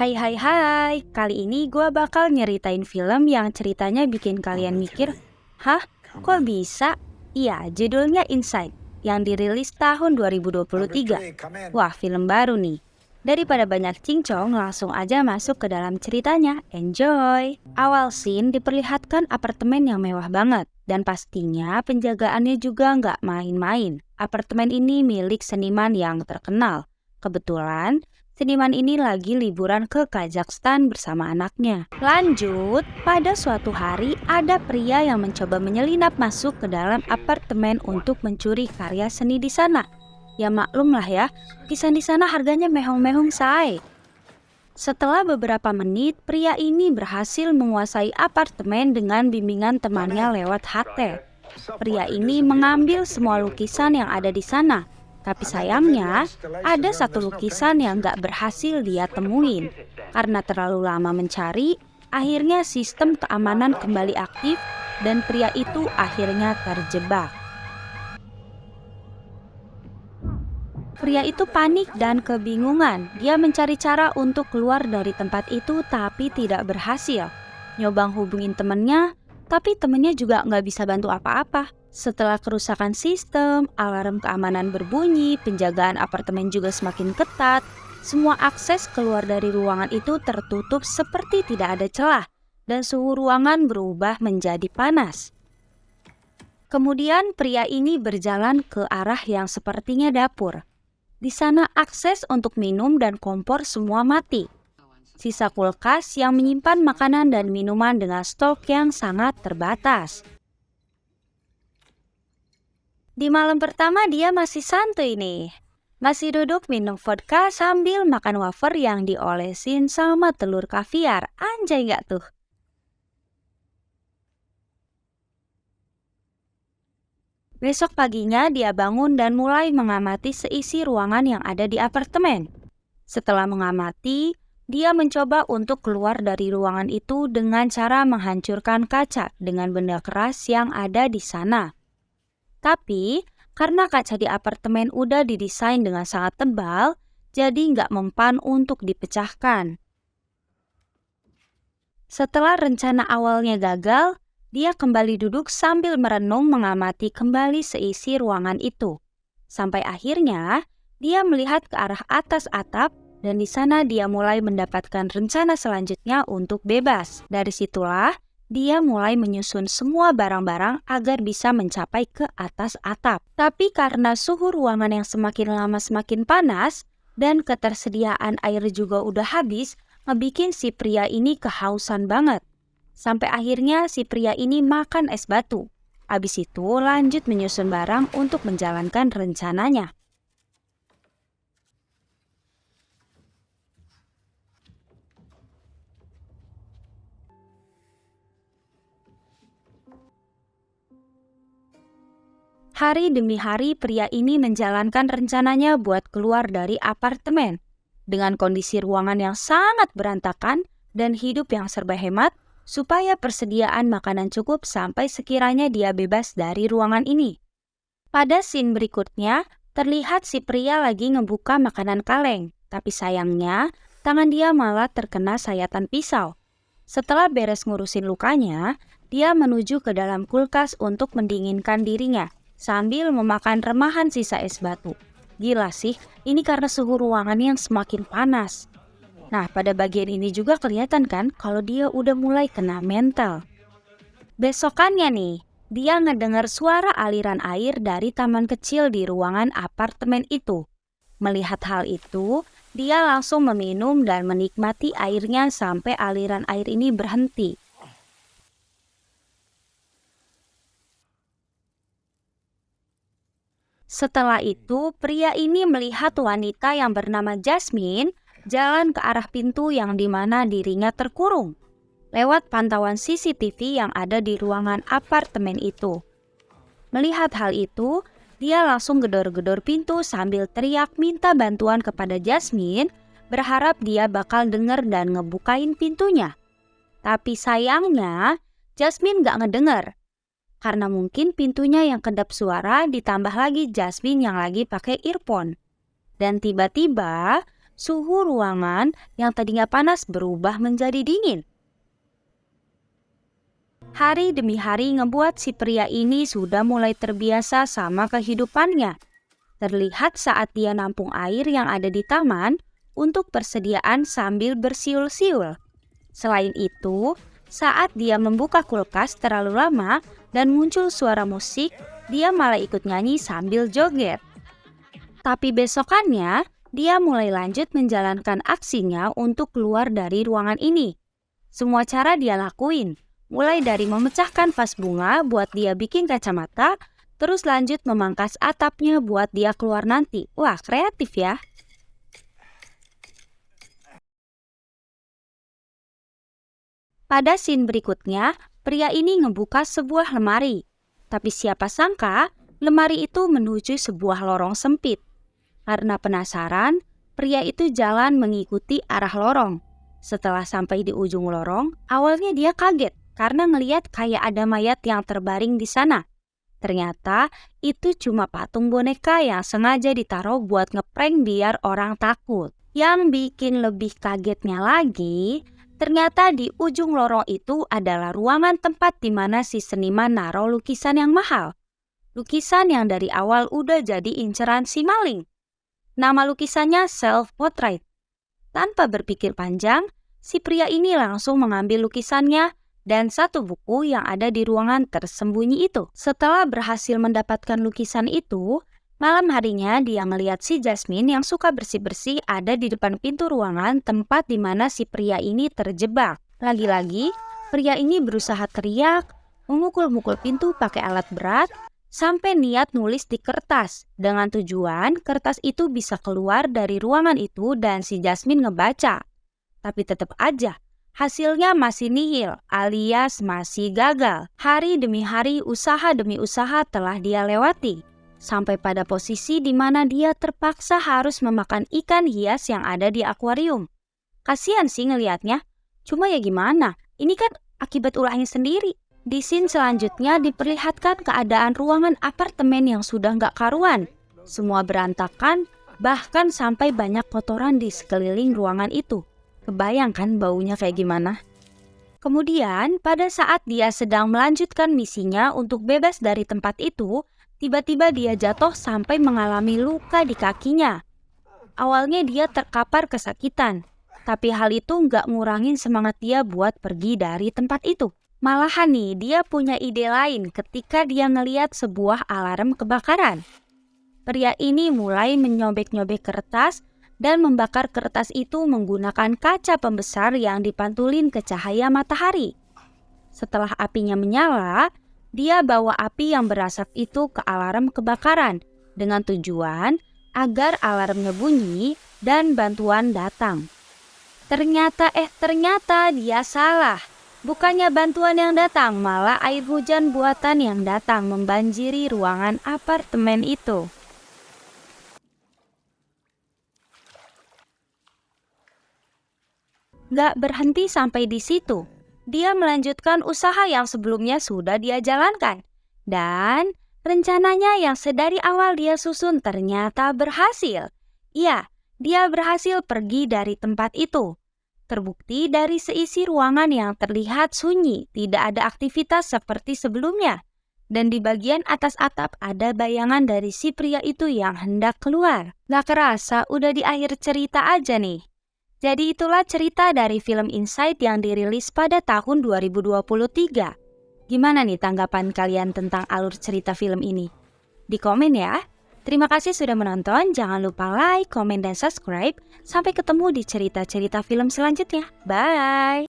Hai, kali ini gue bakal nyeritain film yang ceritanya bikin kalian mikir, hah, kok bisa? Iya, judulnya Inside, yang dirilis tahun 2023. Wah, film baru nih. Daripada banyak cincong, langsung aja masuk ke dalam ceritanya. Enjoy! Awal scene diperlihatkan apartemen yang mewah banget, dan pastinya penjagaannya juga nggak main-main. Apartemen ini milik seniman yang terkenal. Kebetulan, seniman ini lagi liburan ke Kazakhstan bersama anaknya. Lanjut, pada suatu hari ada pria yang mencoba menyelinap masuk ke dalam apartemen untuk mencuri karya seni di sana. Ya maklum lah ya, lukisan di sana harganya mehong-mehong say. Setelah beberapa menit, pria ini berhasil menguasai apartemen dengan bimbingan temannya lewat HT. Pria ini mengambil semua lukisan yang ada di sana. Tapi sayangnya, ada satu lukisan yang gak berhasil dia temuin. Karena terlalu lama mencari, akhirnya sistem keamanan kembali aktif dan pria itu akhirnya terjebak. Pria itu panik dan kebingungan. Dia mencari cara untuk keluar dari tempat itu tapi tidak berhasil. Nyoba hubungin temennya, tapi temennya juga nggak bisa bantu apa-apa. Setelah kerusakan sistem, alarm keamanan berbunyi, penjagaan apartemen juga semakin ketat. Semua akses keluar dari ruangan itu tertutup seperti tidak ada celah, dan suhu ruangan berubah menjadi panas. Kemudian pria ini berjalan ke arah yang sepertinya dapur. Di sana akses untuk minum dan kompor semua mati. Sisa kulkas yang menyimpan makanan dan minuman dengan stok yang sangat terbatas. Di malam pertama dia masih santuy nih. Masih duduk minum vodka sambil makan wafer yang diolesin sama telur kaviar. Anjay nggak tuh? Besok paginya dia bangun dan mulai mengamati seisi ruangan yang ada di apartemen. Setelah mengamati, dia mencoba untuk keluar dari ruangan itu dengan cara menghancurkan kaca dengan benda keras yang ada di sana. Tapi, karena kaca di apartemen udah didesain dengan sangat tebal, jadi nggak mempan untuk dipecahkan. Setelah rencana awalnya gagal, dia kembali duduk sambil merenung mengamati kembali seisi ruangan itu. Sampai akhirnya, dia melihat ke arah atas atap dan di sana dia mulai mendapatkan rencana selanjutnya untuk bebas. Dari situlah, dia mulai menyusun semua barang-barang agar bisa mencapai ke atas atap. Tapi karena suhu ruangan yang semakin lama semakin panas dan ketersediaan air juga udah habis, ngebikin si pria ini kehausan banget. Sampai akhirnya si pria ini makan es batu. Abis itu lanjut menyusun barang untuk menjalankan rencananya. Hari demi hari pria ini menjalankan rencananya buat keluar dari apartemen. Dengan kondisi ruangan yang sangat berantakan dan hidup yang serba hemat, supaya persediaan makanan cukup sampai sekiranya dia bebas dari ruangan ini. Pada scene berikutnya, terlihat si pria lagi ngebuka makanan kaleng, tapi sayangnya tangan dia malah terkena sayatan pisau. Setelah beres ngurusin lukanya, dia menuju ke dalam kulkas untuk mendinginkan dirinya, sambil memakan remahan sisa es batu. Gila sih, ini karena suhu ruangan yang semakin panas. Nah, pada bagian ini juga kelihatan kan kalau dia udah mulai kena mental. Besokannya nih, dia ngedengar suara aliran air dari taman kecil di ruangan apartemen itu. Melihat hal itu, dia langsung meminum dan menikmati airnya sampai aliran air ini berhenti. Setelah itu, pria ini melihat wanita yang bernama Jasmine jalan ke arah pintu yang dimana dirinya terkurung. Lewat pantauan CCTV yang ada di ruangan apartemen itu. Melihat hal itu, dia langsung gedor-gedor pintu sambil teriak minta bantuan kepada Jasmine, berharap dia bakal denger dan ngebukain pintunya. Tapi sayangnya, Jasmine gak ngedenger. Karena mungkin pintunya yang kedap suara ditambah lagi Jasmine yang lagi pakai earphone. Dan tiba-tiba, suhu ruangan yang tadinya panas berubah menjadi dingin. Hari demi hari ngebuat si pria ini sudah mulai terbiasa sama kehidupannya. Terlihat saat dia nampung air yang ada di taman untuk persediaan sambil bersiul-siul. Selain itu, saat dia membuka kulkas terlalu lama dan muncul suara musik, dia malah ikut nyanyi sambil joget. Tapi besokannya, dia mulai lanjut menjalankan aksinya untuk keluar dari ruangan ini. Semua cara dia lakuin, mulai dari memecahkan vas bunga buat dia bikin kacamata, terus lanjut memangkas atapnya buat dia keluar nanti. Wah, kreatif ya. Pada scene berikutnya, pria ini ngebuka sebuah lemari. Tapi siapa sangka, lemari itu menuju sebuah lorong sempit. Karena penasaran, pria itu jalan mengikuti arah lorong. Setelah sampai di ujung lorong, awalnya dia kaget karena ngeliat kayak ada mayat yang terbaring di sana. Ternyata itu cuma patung boneka yang sengaja ditaruh buat ngeprank biar orang takut. Yang bikin lebih kagetnya lagi, ternyata di ujung lorong itu adalah ruangan tempat di mana si seniman naruh lukisan yang mahal. Lukisan yang dari awal udah jadi inceran si maling. Nama lukisannya self-portrait. Tanpa berpikir panjang, si pria ini langsung mengambil lukisannya dan satu buku yang ada di ruangan tersembunyi itu. Setelah berhasil mendapatkan lukisan itu, malam harinya dia ngeliat si Jasmine yang suka bersih-bersih ada di depan pintu ruangan tempat di mana si pria ini terjebak. Lagi-lagi, pria ini berusaha teriak, memukul-mukul pintu pakai alat berat, sampai niat nulis di kertas. Dengan tujuan, kertas itu bisa keluar dari ruangan itu dan si Jasmine ngebaca. Tapi tetap aja, hasilnya masih nihil alias masih gagal. Hari demi hari, usaha demi usaha telah dia lewati. Sampai pada posisi di mana dia terpaksa harus memakan ikan hias yang ada di akuarium. Kasian sih ngelihatnya. Cuma ya gimana, ini kan akibat ulahnya sendiri. Di scene selanjutnya diperlihatkan keadaan ruangan apartemen yang sudah nggak karuan. Semua berantakan, bahkan sampai banyak kotoran di sekeliling ruangan itu. Kebayangkan baunya kayak gimana? Kemudian, pada saat dia sedang melanjutkan misinya untuk bebas dari tempat itu, tiba-tiba dia jatuh sampai mengalami luka di kakinya. Awalnya dia terkapar kesakitan, tapi hal itu nggak ngurangin semangat dia buat pergi dari tempat itu. Malahan nih, dia punya ide lain ketika dia ngeliat sebuah alarm kebakaran. Pria ini mulai menyobek-nyobek kertas dan membakar kertas itu menggunakan kaca pembesar yang dipantulin ke cahaya matahari. Setelah apinya menyala, dia bawa api yang berasap itu ke alarm kebakaran dengan tujuan agar alarmnya bunyi dan bantuan datang. Ternyata dia salah. Bukannya bantuan yang datang, malah air hujan buatan yang datang membanjiri ruangan apartemen itu. Gak berhenti sampai di situ. Dia melanjutkan usaha yang sebelumnya sudah dia jalankan. Dan rencananya yang sedari awal dia susun ternyata berhasil. Iya, dia berhasil pergi dari tempat itu. Terbukti dari seisi ruangan yang terlihat sunyi, tidak ada aktivitas seperti sebelumnya. Dan di bagian atas atap ada bayangan dari si pria itu yang hendak keluar. Gak kerasa udah di akhir cerita aja nih. Jadi itulah cerita dari film Inside yang dirilis pada tahun 2023. Gimana nih tanggapan kalian tentang alur cerita film ini? Di komen ya. Terima kasih sudah menonton, jangan lupa like, komen, dan subscribe. Sampai ketemu di cerita-cerita film selanjutnya. Bye!